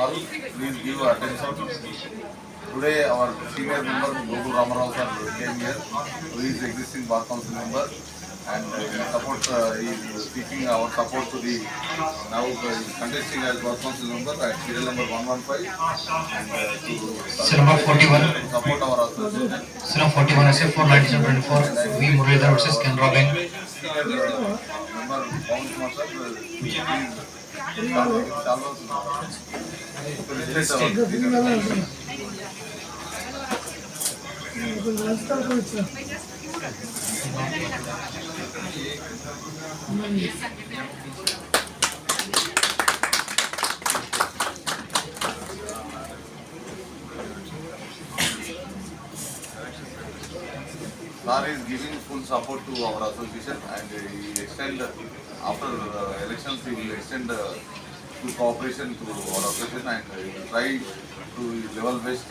all, please give attention. Today our senior member Gokul Ramarao sir came here, who is existing bar council member, and he is seeking our support to the now contesting as bar council member at serial number 115 and to number 41 to support our association. Number 41 SF4 9724 V Muralidhar versus Canara Bank. Member Pawan Kumar sir, Sir is giving full support to our association, and he extend after elections he will extend full cooperation to our association, and he will try to level best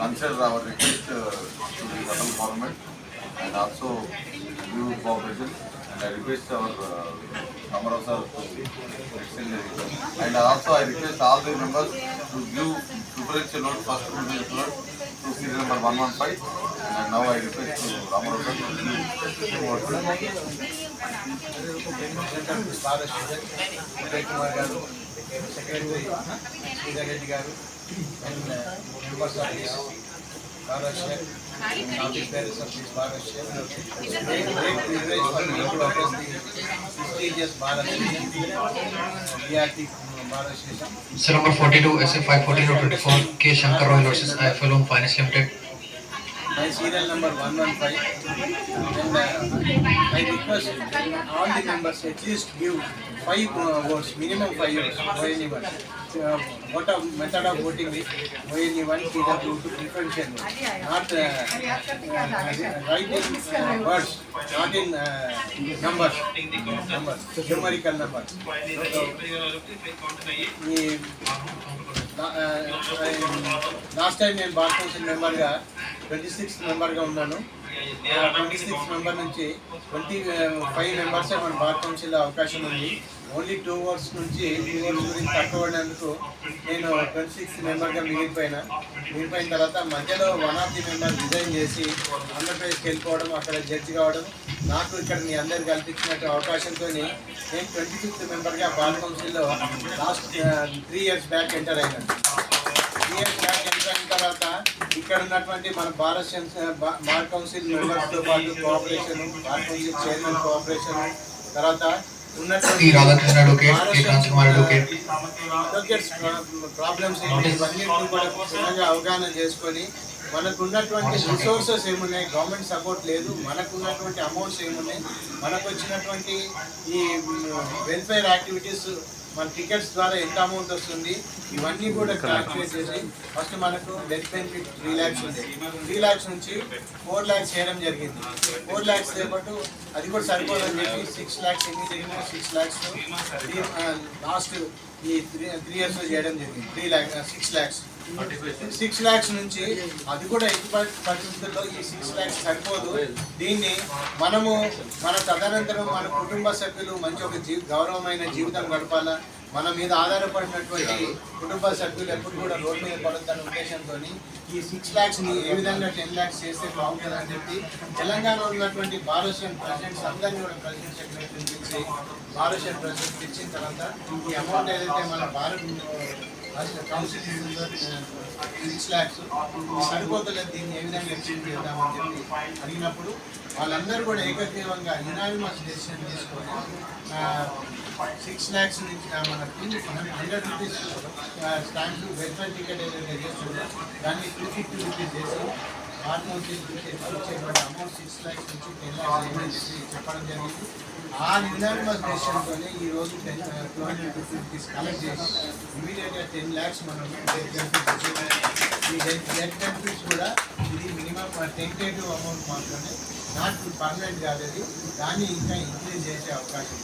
answer our request to the central government and also give cooperation. And I request our Ramarao sir to extend the request. And also I request all the members to give preferential note, first preferential note to serial number 115. And now I request to Ramarao sir to give more. Secretary Reddy Garu and members of this bar association, office bearers of this bar association. Great privilege for me to address the prestigious bar association, BRT bar association. Number 42 SF5 1424 K Shankar Royal versus IFL Home Finance Limited. My serial number 115, and I request all the members at least give 5 votes, minimum 5 votes, ONE1. What a method of voting is ONE1, TW2 preferential vote. Not right in words, not in numbers, numerical numbers. Last time నేను bar council మెంబర్గా 26th మెంబర్గా ఉన్నాను. 26th member నుంచి 25 మెంబర్సే మన bar కౌన్సిల్లో అవకాశం ఉంది. Only 2 overs నుంచి 2 ఓవర్స్ గురించి తక్కువడినందుకు నేను 26th మెంబర్గా మిగిలిపోయిన తర్వాత మధ్యలో one of the member resign చేసి ఆంధ్రప్రదేశ్కి వెళ్ళిపోవడం, అక్కడ జడ్జి కావడం, నాకు ఇక్కడ మీ అందరు కల్పించినట్టు అవకాశంతో నేను 25th మెంబర్గా బార్ కౌన్సిల్లో లాస్ట్ 3 years బ్యాక్ ఎంటర్ అయినాను. 3 years బ్యాక్ ఎంటర్ అయిన తర్వాత ఇక్కడ ఉన్నటువంటి మన బార్ కౌన్సిల్ మెంబర్స్తో పాటు cooperation, bar council chairman cooperation, తర్వాత ఉన్నటువంటి ప్రాబ్లమ్స్ ఇవన్నీ కూడా అవగాహన చేసుకొని మనకున్నటువంటి రిసోర్సెస్ ఏమున్నాయి, గవర్నమెంట్ సపోర్ట్ లేదు, మనకున్నటువంటి అమౌంట్స్ ఏమున్నాయి, మనకు వచ్చినటువంటి ఈ వెల్ఫేర్ యాక్టివిటీస్, మన టికెట్స్ ద్వారా ఎంత అమౌంట్ వస్తుంది, ఇవన్నీ కూడా క్యాల్కులేట్ చేసి ఫస్ట్ మనకు డెత్ బెనిఫిట్ 3 lakhs ఉంది. 3 lakhs నుంచి 4 lakhs చేయడం జరిగింది. 4 lakhs పాటు అది కూడా సరిపోదని చెప్పి 6 lakhs ఎన్ని జరిగిందో 6 lakhs లాస్ట్ ఈ 3 years చేయడం జరిగింది. 6 lakhs నుంచి అది కూడా ఎట్టి పరిస్థితుల్లో ఈ 6 lakhs సరిపోదు. దీన్ని మనము మన తదనంతరం మన కుటుంబ సభ్యులు మంచి ఒక గౌరవమైన జీవితం గడపాలా, మన మీద ఆధారపడినటువంటి కుటుంబ సభ్యులు ఎప్పుడు కూడా రోడ్డు మీద పడొద్దన్న ఉద్దేశంతో ఈ 6 lakhsని ఏ విధంగా 10 lakhs చేస్తే బాగుంటుందని చెప్పి తెలంగాణలో ఉన్నటువంటి బార్ అసోసియేషన్ ప్రెసిడెంట్స్ అందరినీ కూడా ప్రెసిడెంట్ సెక్రటరీ పిలిచి బార్ అసోసియేషన్ ప్రెసిడెంట్ ఇచ్చిన తర్వాత ఈ అమౌంట్ ఏదైతే మన భారత్ కౌన్సిల్ 6 lakhs సరిపోతలేదు, దీన్ని ఏ విధంగా ఎక్స్టెండ్ చేద్దామని చెప్పి అడిగినప్పుడు వాళ్ళందరూ కూడా ఏకగ్రీవంగా యునానిమస్ డెసిషన్ తీసుకొని 6 lakhs నుంచి మనకి 100 rupees స్టాంప్ వెల్ఫేర్ టికెట్ ఏదైతే చేస్తుందో దాన్ని 250 rupees చేసి బార్ కౌన్సిల్ ఇచ్చేటువంటి అమౌంట్ 6 lakhs నుంచి 10 lakhs చెప్పడం జరిగింది. ఆ యునానిమస్ డెసిషన్తోనే ఈరోజు 250 rupees కలెక్ట్ చేసి ఇమీడియట్గా 10 lakhs మనం ఈ డెత్ బెనిఫిట్స్ కూడా ఇది మినిమం టెంటేటివ్ అమౌంట్ మాత్రమే, నాట్ పర్మనెంట్ కాదు. అది దాన్ని ఇంకా ఇంక్రీజ్ చేసే అవకాశం.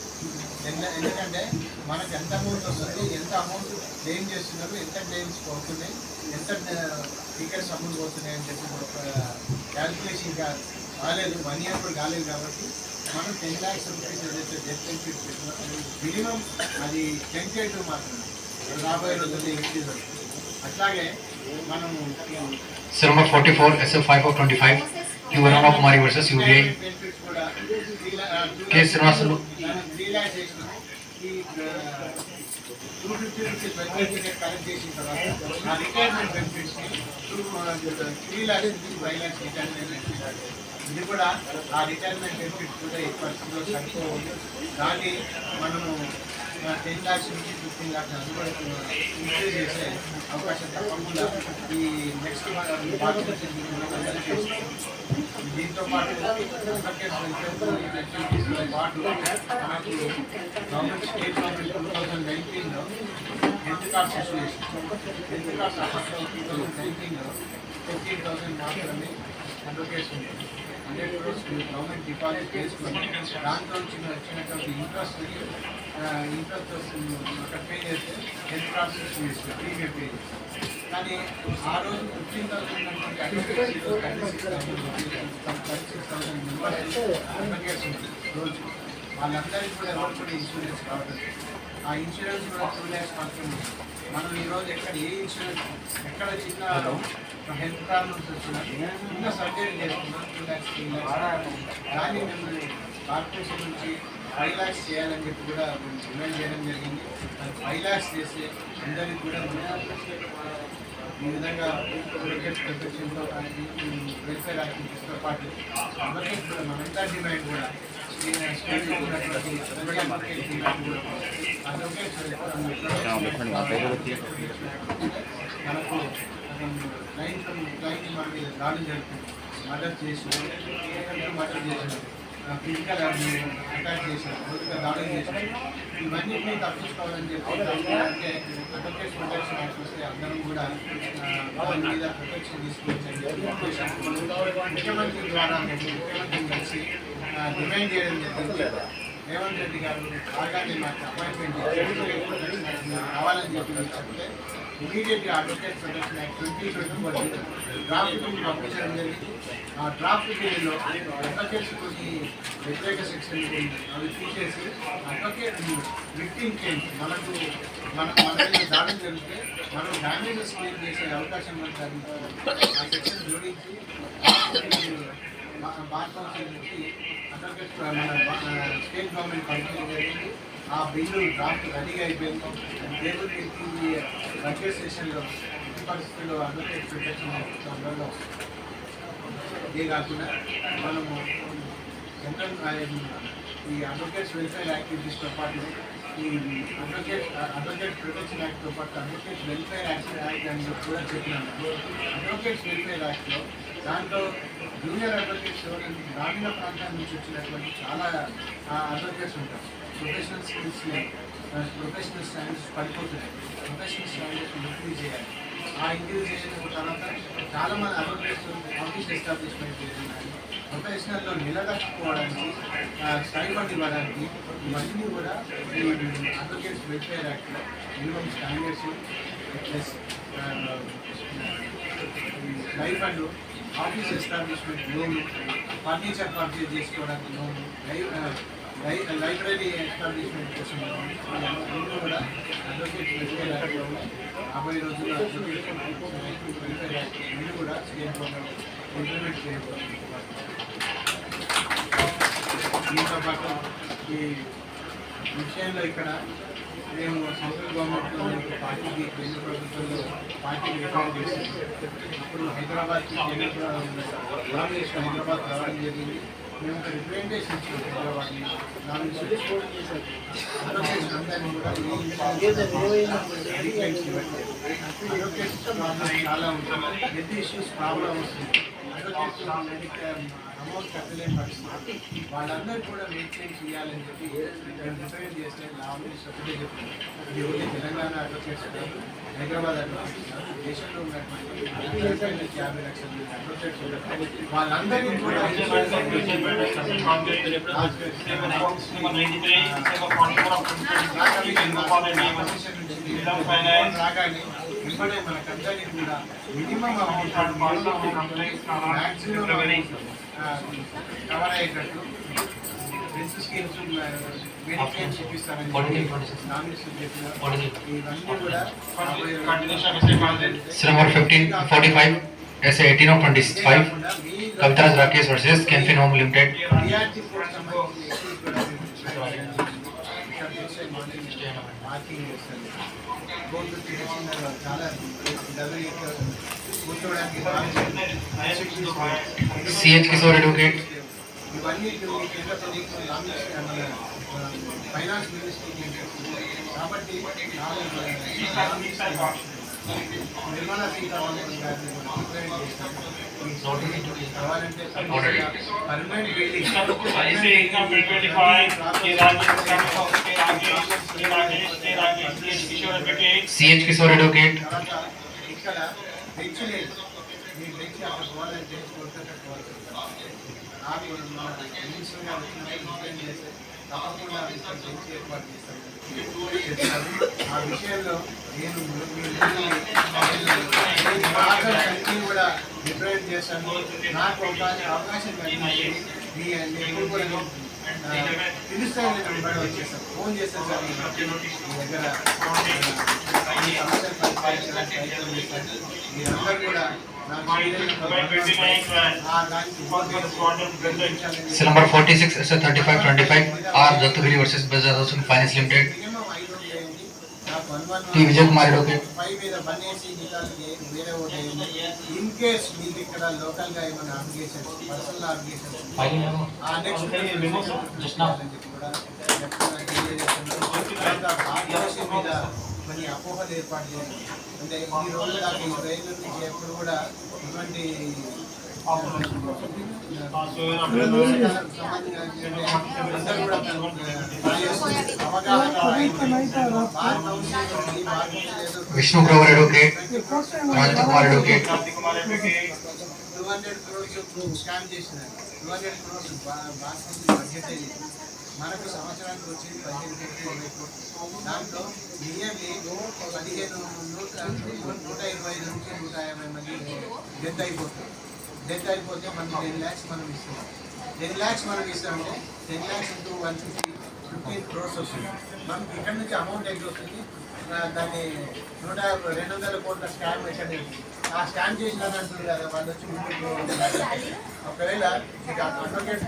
ఎందుకంటే మనకు ఎంత అమౌంట్ వస్తుంది, ఎంత అమౌంట్ క్లెయిమ్ చేస్తున్నారు, ఎంత క్లెయిమ్స్ పోతున్నాయి, ఎంత టికెట్స్ అమౌంట్ పోతున్నాయి అని చెప్పి క్యాల్కులేషన్ కాలేదు, 1 year కూడా కాలేదు. కాబట్టి మనం 10 lakhs రూపీస్ ఏదైతే డెత్ బెనిఫిట్ మినిమం అది టెంటేటివ్ మాత్రమే. రాబోయే రోజుల్లో ఇంక్రీజ్ అవుతుంది. అట్లాగే మనము Cell number 44 SF5425 Q Aruna Kumari versus UBI. Benefits కూడా K Srinivasulu. రిలాక్సేషన్ ఈ 250 రూపీస్ బెనిఫిట్ కలెక్ట్ చేసిన తర్వాత ఆ రిటైర్మెంట్ బెనిఫిట్స్ ని 3 lakhs నుంచి 5 lakhs రిటైర్మెంట్ బెనిఫిట్, ఇది కూడా ఆ రిటైర్మెంట్ బెనిఫిట్ కూడా ఈ పరిస్థితిలో సరిపోవాలి. దాన్ని మనము 10 lakhs నుంచి 15 lakhs అది కూడా ఇంక్రీజ్ చేసే అవకాశం తప్పకుండా ఈ నెక్స్ట్ మార్చి నుంచి దీంతో పాటు యాక్టివిటీస్తో పాటు మనకు గవర్నమెంట్ స్టేట్ గవర్నమెంట్ 2019లో హెల్త్ కార్డ్స్ ఇష్యూ చేసింది. హెల్త్ కార్డ్స్ అప్పట్లో 2019లో 15,000 మాత్రమే అడ్వకేట్స్ ఉంటుంది. 100 crores గవర్నమెంట్ డిపాజిట్ చేసుకొని దాంట్లో వచ్చినటువంటి ఇంట్రెస్ట్ అక్కడ పే చేస్తే హెల్త్ కార్డ్స్ ఇష్యూ చేస్తుంది, ప్రీమియం పే చేస్తుంది. కానీ ఆ రోజు 15,000 ఉన్నటువంటి అడ్వకేట్స్ 36,000 మెంబర్స్ అడ్వకేట్స్ ఉంటుంది రోజు. వాళ్ళందరికీ కూడా ఎవరు కూడా ఇన్సూరెన్స్ కావాలి. ఆ ఇన్సూరెన్స్ కూడా 2 lakhs మాత్రమే. మనం ఈరోజు ఎక్కడ ఏ ఇన్సూరెన్స్ ఎక్కడ చిన్న హెల్త్ ప్రాబ్లమ్స్ వచ్చినా చిన్న సర్జరీ చేసుకున్నా 2 lakhs 3 lakhs, దాన్ని మేము కార్పొరేషన్ నుంచి 5 lakhs చేయాలని చెప్పి కూడా డిమాండ్ చేయడం జరిగింది. 5 lakhs చేసి అందరికీ కూడా ఈ విధంగా అడ్వకేట్స్ ప్రొటెక్షన్తో వెల్ఫేర్ యాక్టివిటీస్తో పాటు అడ్వకేట్స్ కూడా మనంతా డిమాండ్ కూడా స్టేట్ ఉన్నటువంటి డిమాండ్ కూడా అడ్వకేట్స్ మనకు క్లయింట్ మన మీద దాడులు జరుగుతుంది, మర్డర్ చేసిన ఫిజికల్ అటాక్ చేసిన భౌతిక దాడులు చేసిన ఇవన్నింటినీ తప్పించుకోవాలని చెప్పి అంటే అడ్వకేట్స్ ప్రొటెక్షన్ యాక్ట్ వస్తే అందరం కూడా దాని మీద ప్రొటెక్షన్ తీసుకోవచ్చని చెప్పి ముఖ్యమంత్రి ద్వారా ముఖ్యమంత్రిని కలిసి డిమాండ్ చేయడం జరిగింది. రేవంత్ రెడ్డి గారు ఆగానే మాకు అపాయింట్మెంట్ కావాలని చెప్పి చెప్తే ఇమీడియట్గా advocate protection act 2020 draft bill పంపించడం జరిగింది. ఆ డ్రాఫ్ట్ బిల్లులో అడ్వకేట్స్ కొన్ని వ్యతిరేక సెక్షన్లు అవి తీసేసి అడ్వకేట్ విక్టిమ్ క్లెయిమ్ మనకు మన దాడులు జరిగితే మనం డ్యామేజెస్ క్లెయిమ్ చేసే అవకాశం మనకు ఆ సెక్షన్ జోడించి బార్ కౌన్సిల్ నుంచి అడ్వకేట్ మన స్టేట్ గవర్నమెంట్ పంపించడం జరిగింది. ఆ బిల్లు డ్రాఫ్ట్ రెడీగా అయిపోయింది. టేబుల్ ఎక్కింది బడ్జెట్ సెషన్లో ఈ పరిస్థితుల్లో అడ్వకేట్ ప్రొటెక్షన్ అమల్లో. ఇదే కాకుండా మనము సెంట్రల్ ఈ అడ్వకేట్స్ వెల్ఫేర్ యాక్టివిటీస్తో పాటు ఈ అడ్వకేట్ ప్రొటెక్షన్ యాక్ట్తో పాటు అడ్వకేట్స్ వెల్ఫేర్ యాక్ట్ అని కూడా చెప్పినాను. అడ్వకేట్స్ వెల్ఫేర్ యాక్ట్లో దాంట్లో జూనియర్ అడ్వకేట్స్ గ్రామీణ ప్రాంతాల నుంచి వచ్చినటువంటి చాలా అడ్వకేట్స్ ఉంటారు. ప్రొఫెషనల్ స్కిల్స్ ప్రొఫెషనల్ స్టాండర్డ్స్ పడిపోతున్నాయి. ప్రొఫెషనల్ స్టాండర్డ్స్ ఇంక్రీజ్ చేయాలి. ఆ ఇంక్రీజ్ చేసిన తర్వాత చాలామంది అడ్వకేట్స్ ఆఫీస్ ఎస్టాబ్లిష్మెంట్ చేస్తున్నాయి. ప్రొఫెషనల్లో నిలదొక్కుకోవడానికి స్టైఫండ్ ఇవ్వడానికి ఇవన్నీ కూడా ఈ అడ్వకేట్స్ వెల్ఫేర్ యాక్ట్లో minimum standards plus stipend, office establishment loan, furniture purchase చేసుకోవడానికి లోను, లైబ్రరీ ఎస్టాబ్లిష్మెంట్ కోసం అన్నీ కూడా అడ్వకేట్ వెల్ఫేర్ యాక్ట్లో 50 రోజుల్లో అడ్వకేట్ వెల్ఫేర్ యాక్ట్ ఇవి కూడా స్టేట్ గవర్నమెంట్ ఇంప్లిమెంట్ చేయబోతుంది. దీంతో పాటు ఈ విషయంలో ఇక్కడ మేము సెంట్రల్ గవర్నమెంట్లో పార్టీకి కేంద్ర ప్రభుత్వంలో పార్టీకి రిఫర్ చేసాము. అప్పుడు హైదరాబాద్కి హైదరాబాద్ రావడం జరిగింది. మేము ఒక రిప్రజెంటేషన్ ఇచ్చాము హైదరాబాద్ని. అడ్వకేట్స్ అందరినీ కూడా అడ్వకేట్స్ ప్రాబ్లమ్ చాలా ఉంటుంది. పెద్ద ఇష్యూస్ ప్రాబ్లం వస్తుంది. అడ్వకేట్స్ అమౌంట్ కట్టలేని పరిస్థితి. వాళ్ళందరూ కూడా మెయింటైన్ చేయాలని చెప్పి మేము రిప్రజెంట్ చేస్తే లా ఆఫీస్ ఒకటే చెప్పింది. ఇది ఓన్లీ తెలంగాణ అడ్వకేట్స్ కాదు, హైదరాబాద్ అడ్వకేట్స్ కాదు, దేశంలో ఉన్నటువంటి 50 లక్షల అడ్వకేట్స్ ఉంటారు. వాళ్ళందరినీ కూడా రాగానే వెంబడే మనకందరినీ కూడా మినిమం అమౌంట్ మ్యాక్సిమం కవర్ అయ్యేటట్టు హెల్త్ స్కీమ్స్ మెడిక్లెయిమ్స్ ఇప్పిస్తారని 43-26. నామినేషన్ చెప్పిన 43. ఇవన్నీ కూడా Case number 1545, SA 18/25, Kavitaraj Rakesh versus Kenfin Home Limited. Reality post సంబంధించిన issues కూడా ఇక్కడ చేసే మార్కింగ్ చేస్తారు. కోర్టు చిన్న చాలా డబ్బులు కూర్చోవడానికి CH Kishore Advocate. ఇవన్నీ కేంద్ర ప్రభుత్వం ఫైనాన్స్ మినిస్ట్రీ కాబట్టి నిర్మలా సీతారామన్ గారిని రిప్రజెంట్ చేస్తారు. కావాలంటే permanent building CH Kishore Advocate. తర్వాత ఇక్కడ బెంచ్ లేదు, మీ బెంచ్ అక్కడ పోవాలంటే నాకు మన మినిస్టర్ గారు వచ్చినప్పుడు రిప్రజెంట్ చేస్తే తప్పకుండా ఇక్కడ బెంచ్ ఏర్పాటు చేస్తాను చెప్పారు. ఆ విషయంలో నేను అన్నీ కూడా రిప్రజెంట్ చేస్తాను. నాకు ఒక అవకాశం కలిగింది. నేను కూడా పిలుస్తాను, నేను వెంబడి వచ్చేస్తాను, ఫోన్ చేస్తాను సార్ మీ దగ్గర ఈ సమస్యలు పరిష్కరించడానికి ప్రయత్నం చేస్తాను. మీరందరూ కూడా Case number 46, SA 3525, R Dattagiri versus Bajaj Housing Finance Limited. T Vijay Kumar Advocate. In case మీకు ఇక్కడ లోకల్ గా ఏమైనా అప్లికేషన్స్ పర్సనల్ అప్లికేషన్స్ కొన్ని అపోహలు ఏర్పాటు చేయాలి. అంటే ఈ రోజు దాకా ఈ రైలు నుంచి ఎప్పుడు కూడా ఇటువంటి Vishnu Grover Advocate. Rajendra Kumar Advocate. 200 crores scam చేసినారు. 200 crores బాస్మతి బడ్జెట్ అయింది. మనకు సంవత్సరానికి వచ్చేది 15-20 కోట్లు. దాంట్లో నియర్లీ 125 నుంచి 150 మంది డెత్ అయిపోతుంది. డెత్ అయిపోతే మనకి 10 lakhs మనం ఇస్తాం. 10 lakhs మనం ఇస్తామంటే 10 lakhs into 150 crores వస్తుంది. మనకి ఇక్కడ నుంచి అమౌంట్ ఎంత వస్తుంది? దాన్ని 200 కోట్ల స్కామ్ ఎక్కడ ఆ స్కామ్ చేసినారు అంటుంది కదా, వాళ్ళు వచ్చి ముందుకు ఒకవేళ మీకు అడ్వకేట్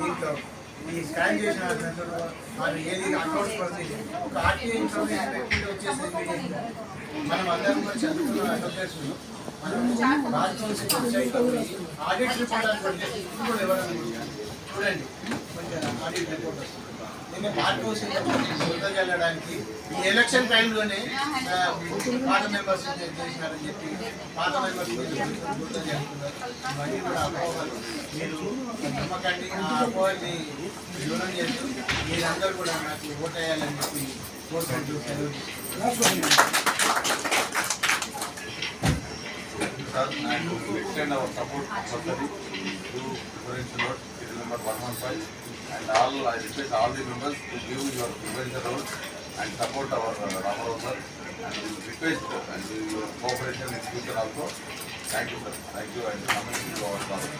దీంట్లో ఈ స్కాన్ చేసిన వాళ్ళు ఏది అకౌంట్స్ పడుతుంది ఒక ఆర్టీఐ ఇన్ఫర్మేషన్ పెట్టుకుంటే వచ్చేసి మనం అందరం కూడా చదువుకున్న అడ్వకేట్స్ మనం బార్ కౌన్సిల్ వెబ్సైట్లో ఆడిట్ రిపోర్ట్ అని పడితే కూడా ఎవరైనా చూడండి, కొంచెం ఆడిట్ రిపోర్ట్ వస్తుంది. నేను బార్ కౌన్సిల్ వృద్ధ చెల్లడానికి ఈ ఎలక్షన్ టైంలోనే పాత మెంబర్స్ చేసినారని చెప్పి పాత మెంబర్స్ వృద్ధ చెల్లుతున్నారు. ఇవన్నీ కూడా అపోహలు. మీరు నమ్మకండి, ఆ అపోహల్ని దూరం చేస్తూ మీరందరూ కూడా నాకు ఓట్ వేయాలని చెప్పి కోరుకుంటూ సెలవు. And to extend our support further to Preferential Road, serial number 115, and I request all the members to give your Preferential Road and support our Ramarao sir, and we request and your cooperation in future also. Thank you sir, thank you, and coming to our father.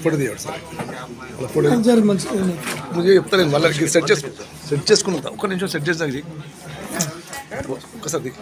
Photo తీయండి sir, అలా photo నువ్వు చెప్తా, నేను మళ్ళీ set చేసుకున్నా. ఒక్క నిమిషం set చేసి ఒక్కసారి